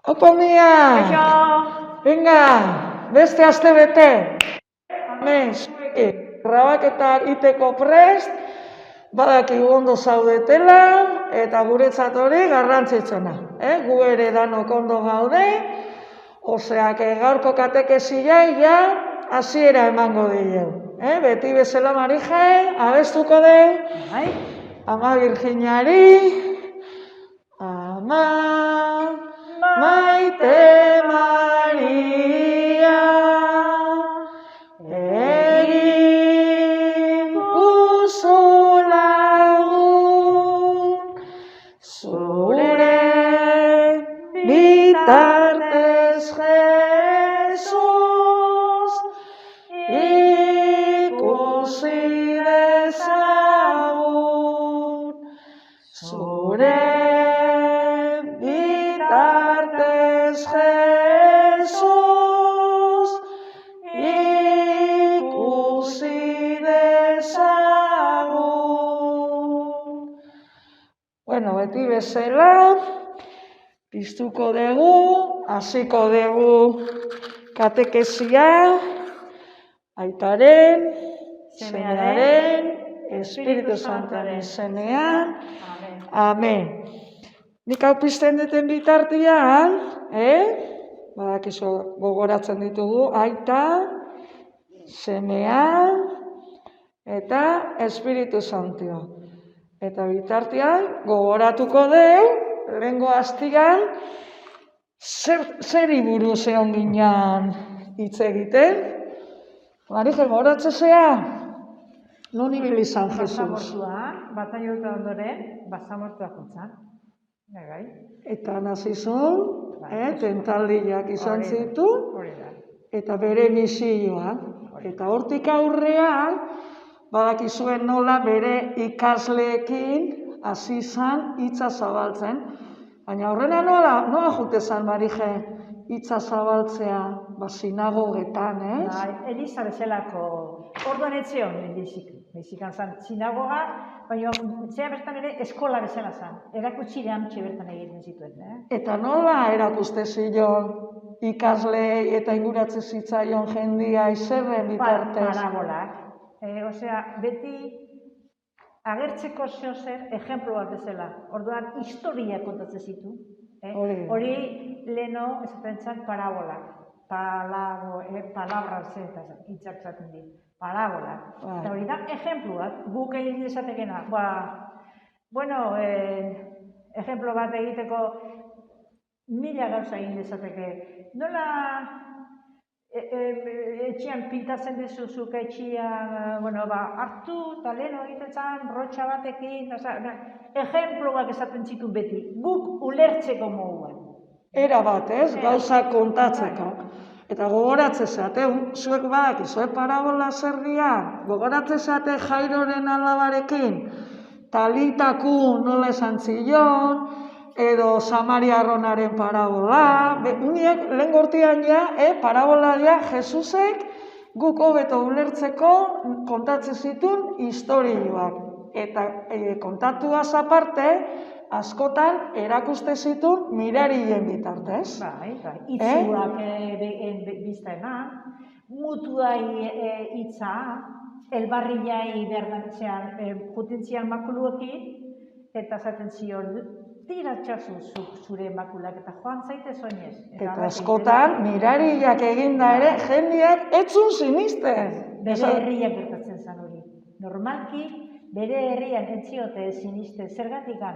Opo mia! Kaixo! Venga, beste aste bete. Hemen, zuek, grabaketak iteko prest, badakigu ondo zaudetela, eta guretzat hori garrantzitsena. Gu ere danok ondo gaude, oseak gaurko katekesia ja hasiera emango diegu. Beti bezala Marije, abestuko deu. Bai? Ama Virginiari, ama Maite Maria, egin guzu lagun, zure bitartez Jesus, ikusi dezagun, zure bitartez Jesus, ikusi dezagun. Bueno, beti bezala, piztuko dugu, hasiko dugu katekesia, Aitaren, Semearen, Espiritu Santuaren izenean. Amen. Nik hau pizten duten bitartean, badakizu gogoratzen ditugu, Aita, Semea eta Espiritu Santua. Eta bitartean gogoratuko deu, lehengo astian, zeri buruz egon ginean hitz egiten. Marije, gogoratzen zea? Non ibili izan Jesus? Basamortua, bataiota ondoren, basamortua jotzan. Bai. Eta nazizun, tentaldiak izan zituen, Hori da. eta bere misioa. Eta hortik aurrean, badakizuen nola bere ikasleekin hasi izan hitza zabaltzen. Baina horrela nola jute zan, Marije, hitza zabaltzea, sinagogetan, ez? Bai, Eliza bezalako, orduan etzion, Mexikan zan sinagoga, baina zea bertan ere eskola bezala zan. Erakutsirean bertan egiten zituen, Eta nola erakuste zion ikasleei eta inguratzen zitzaion jendia izerren bitartez? Parabolak. Osea, beti agertzeko zer ejemplo bat bezala. Orduan, historia kontatzen zitu. Hori leheno esaten zan parabolak. Palabra hitzak zaten dit. Parabolak. Eta hori da, ejemplo bat. Guk egin dezatekena. Bueno, ejemplo bat egiteko mila gauza egin dezateke. Nola etxean pintatzen dizuzuk etxean, hartu eta leheno egiten zen, rotxa batekin, ejemploak esaten zituen beti, guk ulertzeko moduan. Era bat, ez? Gauzak kontatzeko. Eta gogoratzen zate, zuek badakizu, parabola zer dian, gogoratzen zate Jairoren alabarekin, talitaku nola esan zion, edo Samariarronaren parabola, uniek lehen gortian parabola ja Jesusek guk hobeto ulertzeko kontatzen zituen historioak. Eta kontatuaz aparte, askotan erakuste zituen mirarien bitartez. Bai, itzuak bizta eman, mutuai hitza, elbarriai berdantzean jutentzian makuluekin, eta zaten zion, tiratxazu zure makulak eta joan zaitez oinez. Eta askotan, mirariak eginda ere, jendeak etzun sinisten. Bere herriak gertatzen zen hori. Normalki, bere herrian entziote sinisten, zergatikan,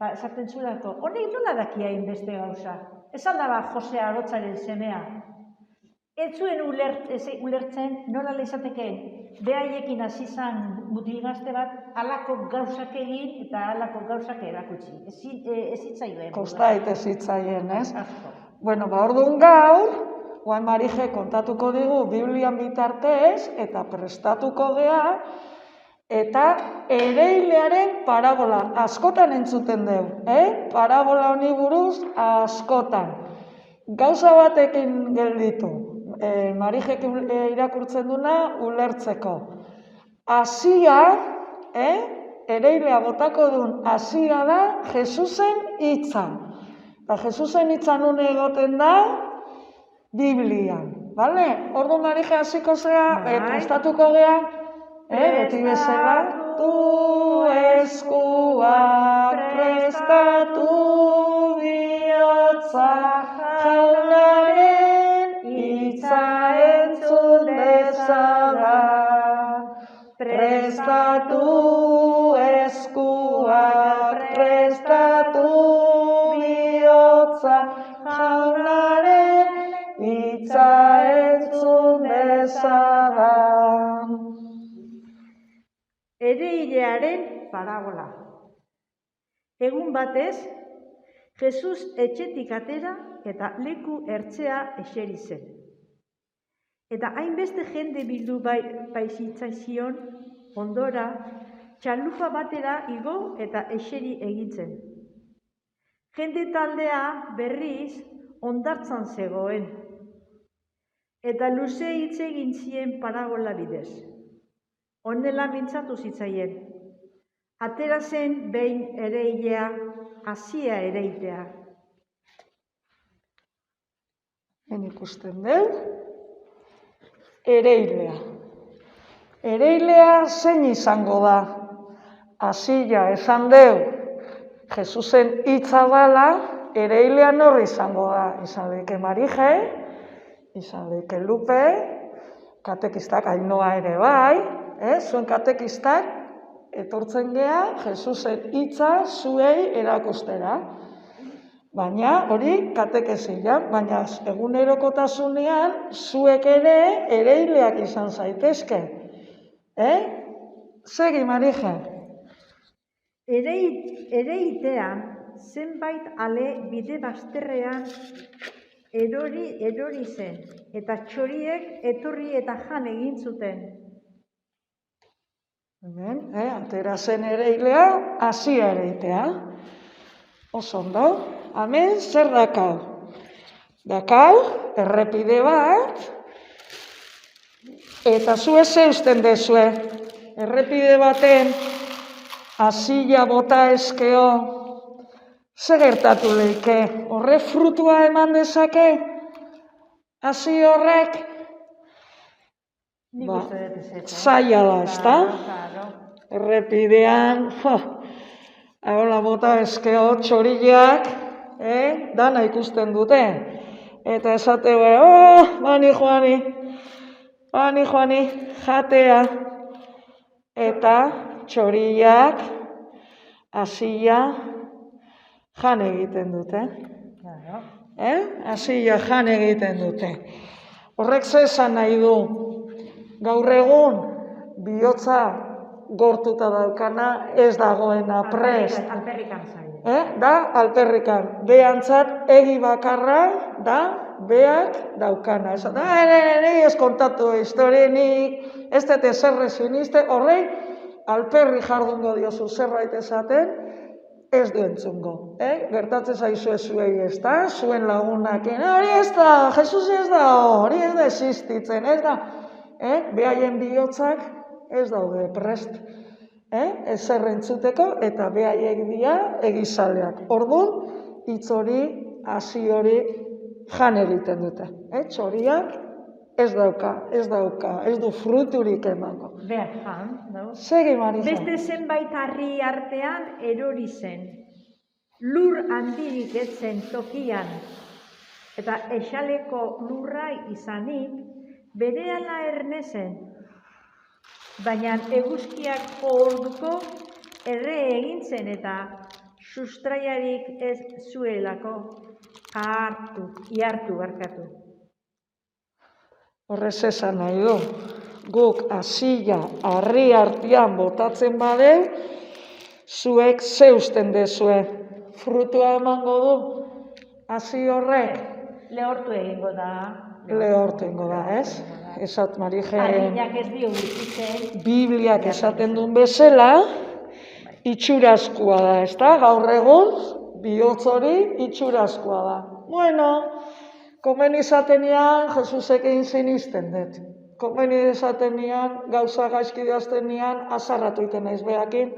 esaten zulako, honek nola dakia inbeste gauza. Ez aldaba Jose Arotzaren semea. Ez zuen ulertzen nola lehizatekeen, behaiekin hasi zan mutilgazte bat, halako gauzak egin eta halako gauzak erakutsi. Ez hitzaioen. Kostait ez hitzaien, ez? Bueno, orduan gaur, Juan Marije kontatuko digu Biblian bitartez, eta prestatuko gea, eta ereilearen parabola, askotan entzuten dugu, Parabola honi buruz askotan. Gauza batekin gelditu. Marijek irakurtzen duna ulertzeko. Hasia, ereilea botako duen hasia da Jesusen hitza. Eta Jesusen hitza nun egoten da, Biblian, bale? Ordu Marije hasiko zea, prestatuko gea, beti bezala. Tu eskuak prestatu bihotza, jaunaren hitza entzun dezadan. Prestatu eskuak, prestatu bihotza, jaunaren hitza entzun dezadan. Ereilearen parabola. Egun batez, Jesus etxetik atera eta leku ertzea eseri zen. Eta hainbeste jende bildu baitzitzazion ondora, txalupa batera igo eta eseri egitzen. Jende taldea berriz hondartzan zegoen. Eta luze hitz egin zien parabola bidez. Honela mintzatu zitzaien. Atera zen behin ereilea, hasia ereitea. Hemen ikusten dut, ereilea. Ereilea zein izango da? Hasia esan deu, Jesusen hitza dela, ereilea nor izango da? Izan leike Marije, izan leike Lupe, katekistak Ainoa ere bai, zuen katekistak etortzen gea Jesusen hitza zuei erakustera. Baina hori katekesian, baina egunerokotasunean zuek ere ereileak izan zaitezke. Segi, Marije. Ereitean zenbait ale bide bazterrean erori zen, eta txoriek etorri eta jan egin zuten. Hemen, atera zen ereilea, hasia ereitea. Oso ondo. Hemen, zer dakau? Dakau, errepide bat, eta zue zeusten dezue. Errepide baten, hasia bota eskeo, zer gertatu leike? Horre frutua eman dezake? Hasi horrek? Zaila da, ezta? Errepidean, hola bota eskeo txoriak, dana ikusten dute. Eta esate bani joani, jatea. Eta txoriak, hasia, jan egiten dute. Hasia jan egiten dute. Horrek ze esan nahi du? Gaur egun, bihotza gortuta daukana ez dagoena prest. Alperrikan zaila. Da, alperrikan. Behantzat egi bakarra da beak daukana. Ez kontatu historienik, ez dut zerre siniste, horrei alperri jardungo diozu zerbait esaten, ez du entzungo. Gertatzen zaizu zuei ez da, zuen lagunak, hori ez da, Jesus ez da, hori ez da existitzen, ez da. Behaien bihotzak ez daude prest. Ezer entzuteko eta behaiek dira egizaleak. Orduan, hitz hori, hasi hori jan egiten dute. Txoriak ez du fruturik emango. Behar jan, no? Segi, Marija. Beste zenbait harri artean erori zen. Lur handirik ez zen tokian. Eta esaleko lurra izanik, berehala erne zen. Baina eguzkiak orduko erre egin zen eta sustraiarik ez zuelako ihartu barkatu. Horrez esan nahi du, guk hasia harri artean botatzen badeu, zuek zeusten dezue. Frutua emango du, hasi horrek. Lehortu egingo da. Lehortu egingo da, ez? Esat Marije. Harriak ez dio gutxitzen. Bibliak esaten duen bezala, itxurazkoa da, ez da? Gaur egun, bihotz hori itxurazkoa da. Bueno, komen izatenean, Jesusek egin sinisten dut. Komen izatenean, gauza gaizki daztenean, azarratu iten naiz behakin,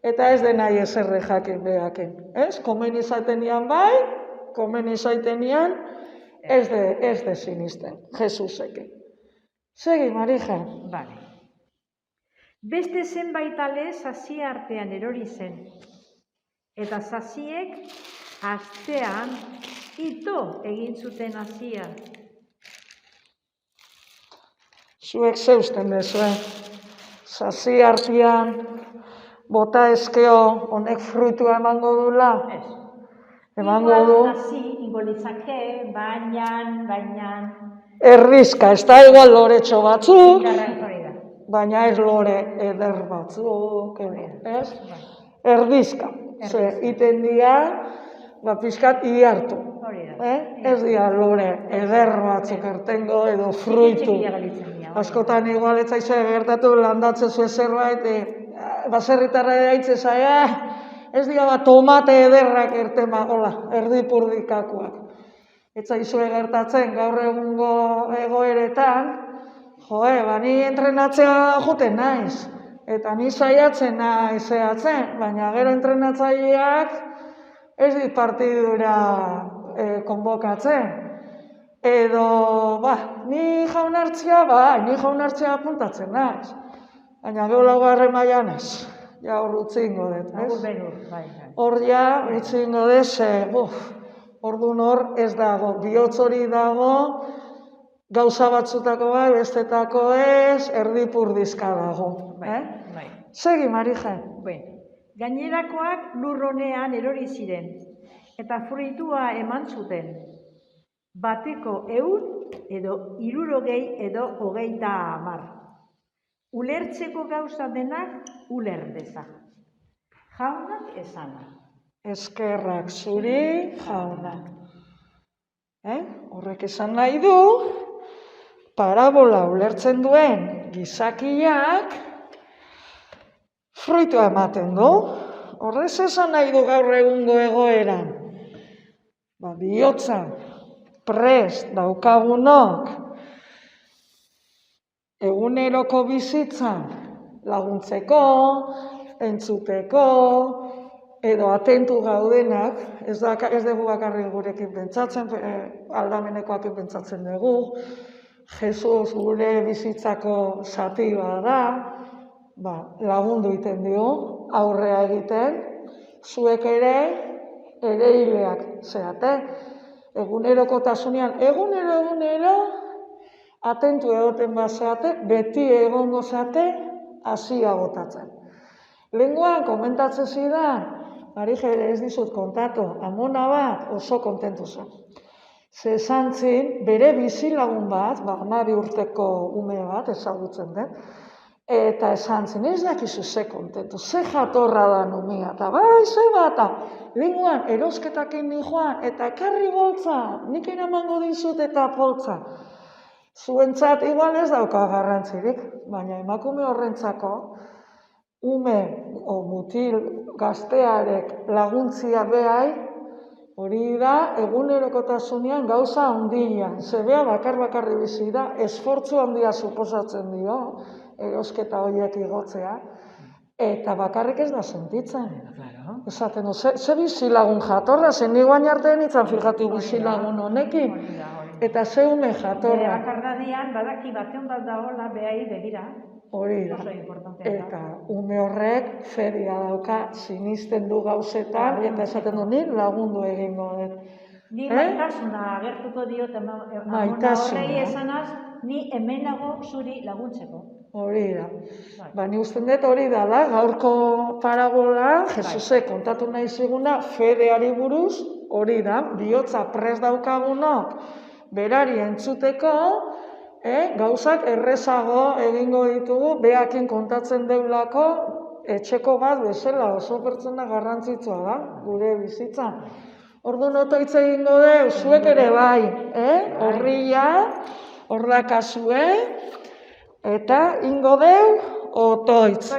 eta ez denai ezerre jakin behakin. Ez? Komen izatenean bai, komeni zaitenian, ez de sinisten, Jesusekin. Segi, Marija. Vale. Beste zenbait ale sasia artean erori zen, eta sasiek astean ito egin zuten hasia. Zuek zeusten dezue, sasi artean, bota eskeo honek fruitua emango dula? Ez. Emango du. Hasi, ingo litzake, baina... Erdizka, ez da igual loretxo batzuk, Hori da. baina ez lore eder batzuk, ez? Erdizka, ze iten dira, pixkat iartu. Hori da. Ez dira lore eder batzuk ertengo edo fruitu. Askotan igual ez zaizue gertatu landatzen zuen zerbait, baserritarra daitze zaia, ez dira tomate ederrak ertema, hola, erdipurdikakoak. Ez zaizue gertatzen gaur egungo egoeretan, ni entrenatzea joten naiz, eta ni saiatzen naiz zehatzen, baina gero entrenatzaileak ez dit partidura konbokatzen. Edo, ni jaunartzea apuntatzen naiz. Baina gero laugarren mailan ez, ja hor utzi ingo dut, ez? Hor ja utzi ingo dut, orduan hor ez dago, bihotz hori dago, gauza batzutako bai, bestetako ez, erdipurdizka dago. Segi, Marija. Gainerakoak lur honean erori ziren, eta fruitua eman zuten. Bateko 100 edo 60 edo 30. Ulertzeko gauza denak uler deza. Jaunak esana. Eskerrak zuri, jaunak. Horrek esan nahi du, parabola ulertzen duen gizakiak fruitua ematen du. Horrez esan nahi du gaur egungo egoeran. Bihotza prest daukagunok eguneroko bizitzan laguntzeko, entzuteko, edo atentu gaudenak, ez dugu bakarrik gurekin pentsatzen, aldamenekoakin pentsatzen dugu, Jesus gure bizitzako zati da, lagundu iten dio, aurrea egiten, zuek ere hileak zeate, egunerokotasunean, egunero, atentu egoten bazeate, beti egongo zeate, hasia botatzen. Lehengoan komentatzen zidan, Marije, ez dizut kontatu, amona bat oso kontentu zen. Ze esan zin, bere bizilagun bat, 12 urteko ume bat, ezagutzen den, eta esan zin, ez dakizu ze kontentu, ze jatorra da numia, eta ze bata, lehengoan erosketakin ni joan, eta ekarri boltza, nik eramango dizut eta poltza. Zuentzat igual ez dauka garrantzirik, baina emakume horrentzako, ume o mutil gaztearek laguntzia behai, hori da egunerokotasunean gauza handia. Zebea bakarri bizi da, esfortzu handia suposatzen dio, erosketa horiek igotzea, eta bakarrik ez da sentitzen. Esaten du, ze bizilagun jatorra, zen niguain artean itzan fijatu bizilagun honekin, eta ze ume jatorra. Bere bakardadian, badaki batean bat dagoela behai begira. Hori da, eta ume horrek feria dauka sinisten du gauzetan, eta esaten du ni lagundu egingo dut. Ni maitasuna agertuko diot amona horrei esanaz, ni hemenago zuri laguntzeko. Hori da. Ni usten dut hori dela, gaurko parabola, Jesusek kontatu nahi ziguna, fedeari buruz, hori da, bihotza prest daukagunok, berari entzuteko, gauzak errezago egingo ditugu, behakin kontatzen deulako, etxeko bat bezala oso pertsona garrantzitsua da, gure bizitza. Orduan otoitz egingo deu, zuek ere bai, horria, ordakazue, eta ingo deu, otoitz.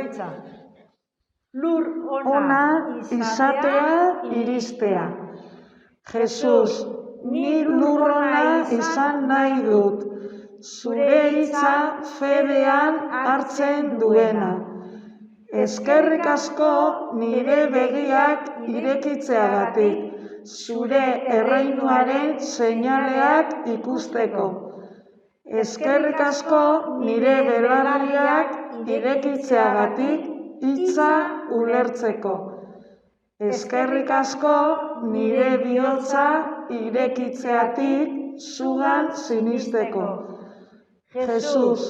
Lur ona izatea iristea. Jesus, ni lur ona izan nahi dut. Zure hitza fedean hartzen duena. Eskerrik asko nire begiak irekitzeagatik. zure erreinuaren seinaleak ikusteko. Eskerrik asko nire belarriak irekitzeagatik hitza ulertzeko. Eskerrik asko nire bihotza irekitzeatik zugan sinisteko. Jesus,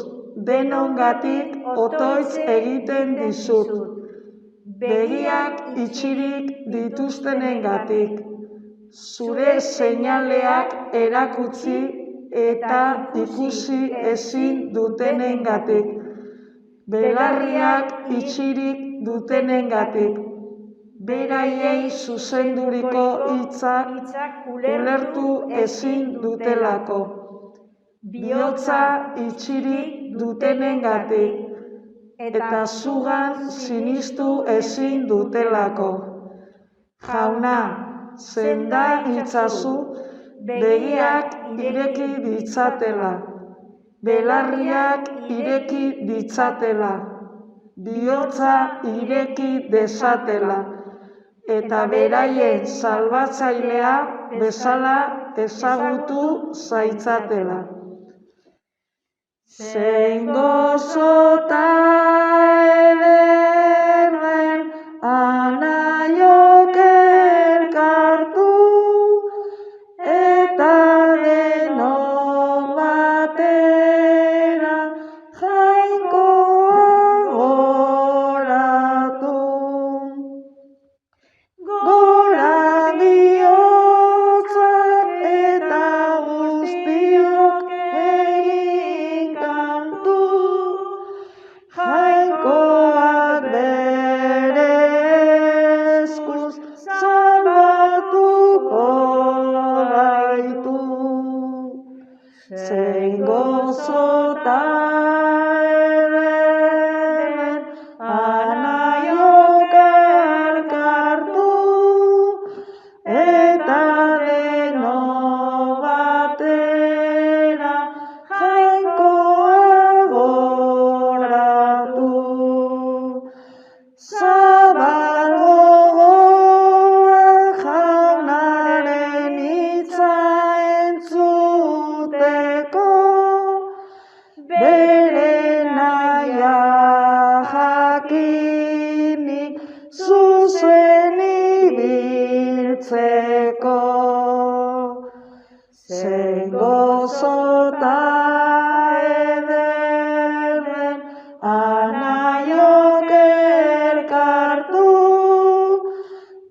denongatik otoitz egiten dizut. Begiak itxirik dituztenengatik. Zure seinaleak erakutsi eta ikusi ezin dutenengatik. Belarriak itxirik dutenengatik. Beraiei zuzenduriko hitzak ulertu ezin dutelako. Bihotza itxirik dutenengatik, eta zugan sinistu ezin dutelako. Jauna, senda itzazu, begiak ireki ditzatela, belarriak ireki ditzatela, bihotza ireki dezatela, eta beraien salbatzailea bezala ezagutu zaitzatela. Zein gozota ederren anaiok elkartu, eta denok batera jainkoa goratu. Gora bihotzak eta guztiok egin kantu, jainkoak bere eskuz salbatuko gaitu. Zein gozota ederren anaiok elkartu, eta denok batera jainkoa goratu. Zabal gogoa jaunaren hitza entzuteko, bere nahia jakinik zuzen ibiltzeko. Zein gozota ederren anaiok elkartu,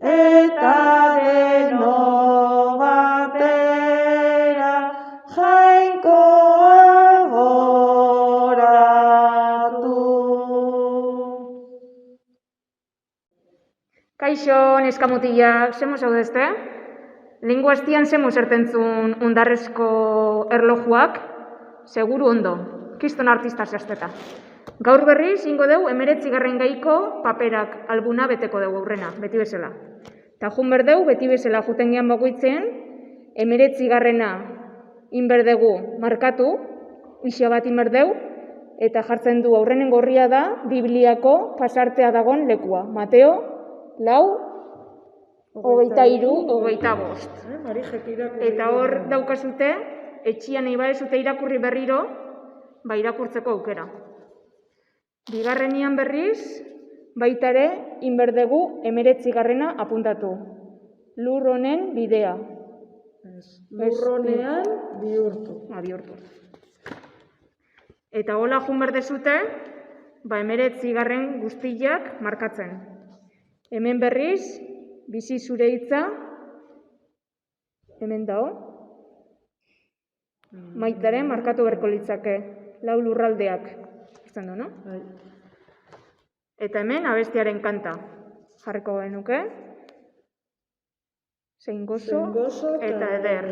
eta denok batera jainkoa goratu. Kaixo, neskamutilak, zemo zaudezte? Lehengo hastian zemo zertentzun ondarrezko erlojuak? Seguru ondo, kriston artista zehazteta. Gaur berriz, ingo deu, 19. gaiko paperak albuna beteko dugu aurrena, beti bezala. Ta jun berdeu, beti bezala juten gian bakoitzen, 19. inberdegu markatu, ixia bat inberdeu, eta jartzen du aurrenen gorria da, Bibliako pasartea dagon lekua. Mateo, 4:23-25. Eta hor daukazute, etxian nahi badezute irakurri berriro, irakurtzeko aukera. Bigarrenian berriz, baita ere, inberdegu 19. apuntatu. Lur honen bidea. Lur honean bihurtu. Bihurtu. Eta hola jun berdezute, 19. guztiak markatzen. Hemen berriz, bizi zure hitza, hemen dao, maitaren markatu berko litzake, 4 lurraldeak, izan du, no? Eta hemen abestiaren kanta, jarriko genuke, zein gozo eta eder.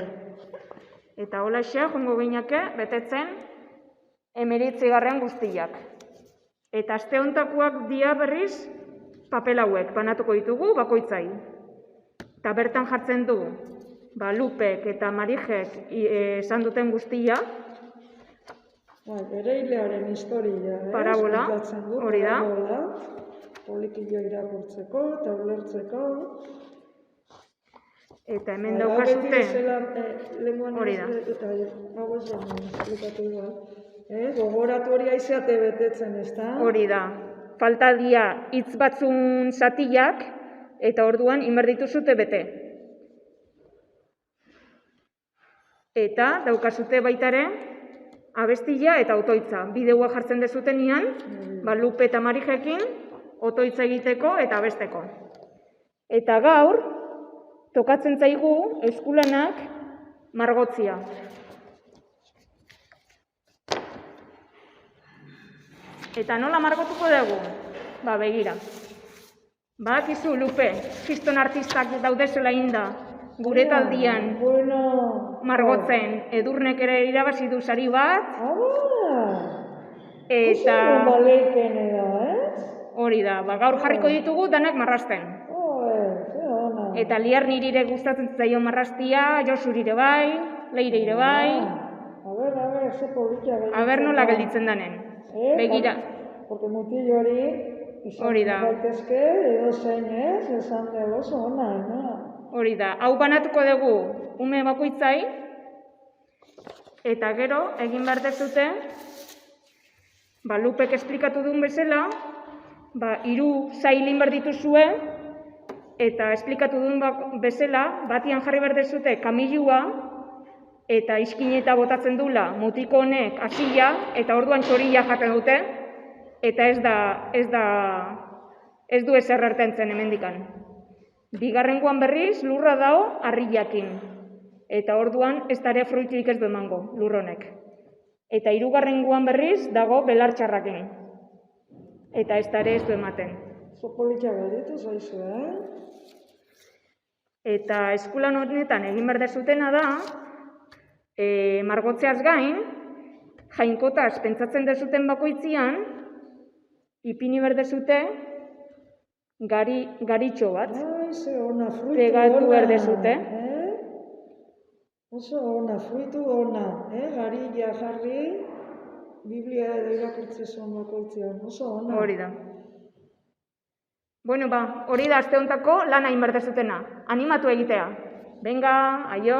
Eta hola xea, jongo gineke, betetzen, 19. guztiak. Eta aste hontakoak dia berriz, papel hauek banatuko ditugu bakoitzai. Eta bertan jartzen du, Lupek eta Marijek esan duten guztia. Bere hilearen historia, Parabola, hori da. Polikillo irakurtzeko eta ulertzeko. Eta hemen daukazute, hori da. Hau ez da, esplikatu igual. Gogoratu hori aizeate betetzen, ez da? Hori da. Falta dia hitz batzun zatiak, eta orduan inberditu zute bete. Eta daukazute baitare, abestia eta otoitza. Bideoa jartzen dezutenian, Lupe eta Marijekin, otoitza egiteko eta abesteko. Eta gaur, tokatzen zaigu eskulanak margotzia. Eta nola margotuko dugu? Begira. Badakizu, Lupe, kriston artistak daudezela inda, gure taldian margotzen, Edurnek ere irabazi du sari bat. Eta hori da, gaur jarriko ditugu danak marrasten. Eta Liar nirire gustatzen zaio marrastia, Josuri ere bai, Leire ere bai. Aber nola gelditzen danen. Begira. Porque mutil hori izan daitezke edo zein ez, esan dugu oso ona. Hori da, hau banatuko dugu ume bakoitzai, eta gero egin behar dezute, Lupek esplikatu duen bezala, 3 zailin behar dituzue, eta esplikatu duen bezala, batian jarri behar dezute kamilua, eta iskineta botatzen dula mutiko honek hasia, eta orduan txorila jaten dute, eta ez du ezer ertentzen hemendikan. Bigarrengoan berriz lurra dao harriakin, eta orduan ez dare fruiturik ez du emango lurronek. Eta 3. berriz dago belartxarrakin, eta ez dare ez du ematen. Zopolitxa gelditu zaizu, Eta eskulan honetan egin behar dezutena da, margotzeaz gain, jainkotaz pentsatzen dezuten bakoitzian, ipini behar dezute garitxo bat. Pegatu behar dezute. Oso ona, fruitu ona, garilla jarri, Biblia edo irakurtzezun bakoitzian, oso ona. Hori da. Bueno, hori da aste hontako lana egin behar dezutena. Animatu egitea. Venga, aio!